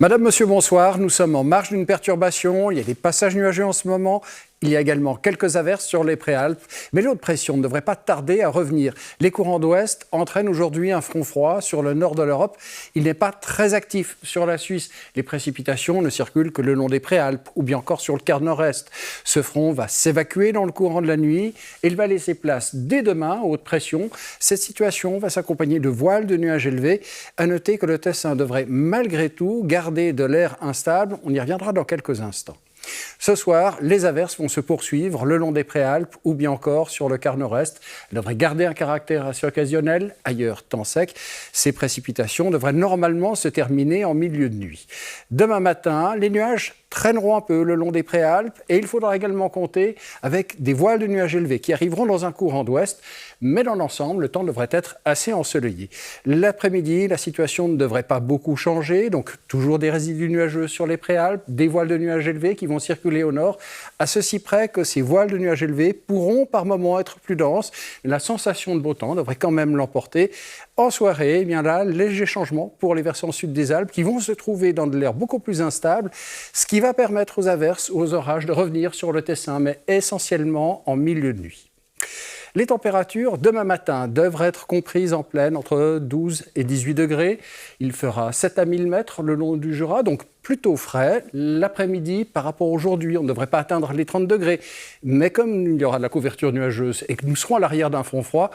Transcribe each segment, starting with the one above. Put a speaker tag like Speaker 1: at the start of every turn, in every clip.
Speaker 1: Madame, monsieur, bonsoir. Nous sommes en marge d'une perturbation. Il y a des passages nuageux en ce moment. Il y a également quelques averses sur les Préalpes, mais l'eau de pression ne devrait pas tarder à revenir. Les courants d'ouest entraînent aujourd'hui un front froid sur le nord de l'Europe. Il n'est pas très actif sur la Suisse. Les précipitations ne circulent que le long des Préalpes ou bien encore sur le quart nord-est. Ce front va s'évacuer dans le courant de la nuit et il va laisser place dès demain aux hautes pressions. Cette situation va s'accompagner de voiles de nuages élevés. À noter que le Tessin devrait malgré tout garder de l'air instable. On y reviendra dans quelques instants. Ce soir, les averses vont se poursuivre le long des Préalpes ou bien encore sur le quart nord-est. Elles devraient garder un caractère assez occasionnel, ailleurs temps sec. Ces précipitations devraient normalement se terminer en milieu de nuit. Demain matin, les nuages traîneront un peu le long des Préalpes et il faudra également compter avec des voiles de nuages élevés qui arriveront dans un courant d'ouest, mais dans l'ensemble, le temps devrait être assez ensoleillé. L'après-midi, la situation ne devrait pas beaucoup changer, donc toujours des résidus nuageux sur les Préalpes, des voiles de nuages élevés qui vont circuler au nord, à ceci près que ces voiles de nuages élevés pourront par moments être plus denses. La sensation de beau temps devrait quand même l'emporter. En soirée, eh bien là, léger changement pour les versants sud des Alpes qui vont se trouver dans de l'air beaucoup plus instable, ce qui va permettre aux averses ou aux orages de revenir sur le Tessin, mais essentiellement en milieu de nuit. Les températures, demain matin, devraient être comprises en pleine entre 12 et 18 degrés. Il fera 7 à 1000 mètres le long du Jura, donc plutôt frais. L'après-midi, par rapport à aujourd'hui, on ne devrait pas atteindre les 30 degrés. Mais comme il y aura de la couverture nuageuse et que nous serons à l'arrière d'un front froid,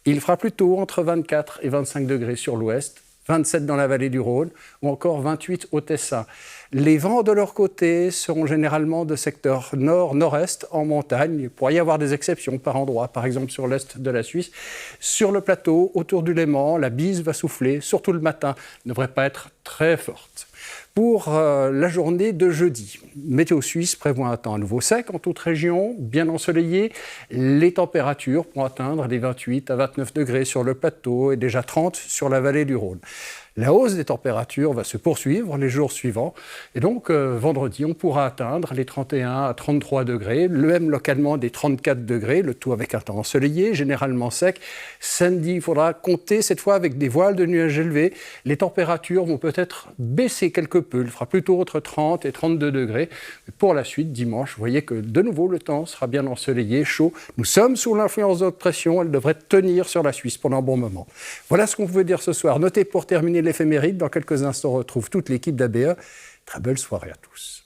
Speaker 1: il fera plutôt entre 24 et 25 degrés sur l'ouest, 27 dans la vallée du Rhône ou encore 28 au Tessin. Les vents de leur côté seront généralement de secteur nord-nord-est en montagne. Il pourrait y avoir des exceptions par endroits, par exemple sur l'est de la Suisse. Sur le plateau, autour du Léman, la bise va souffler, surtout le matin, ne devrait pas être très forte. Pour la journée de jeudi, Météo Suisse prévoit un temps à nouveau sec en toute région, bien ensoleillé. Les températures pourront atteindre les 28 à 29 degrés sur le plateau et déjà 30 sur la vallée du Rhône. La hausse des températures va se poursuivre les jours suivants. Et donc, vendredi, on pourra atteindre les 31 à 33 degrés, même localement des 34 degrés, le tout avec un temps ensoleillé, généralement sec. Samedi, il faudra compter cette fois avec des voiles de nuages élevés. Les températures vont peut-être baisser quelque peu. Il fera plutôt entre 30 et 32 degrés. Pour la suite, dimanche, vous voyez que de nouveau, le temps sera bien ensoleillé, chaud. Nous sommes sous l'influence de haute pression. Elle devrait tenir sur la Suisse pendant un bon moment. Voilà ce qu'on pouvait dire ce soir. Notez pour terminer l'éphéméride. Dans quelques instants, on retrouve toute l'équipe d'ABE. Très belle soirée à tous.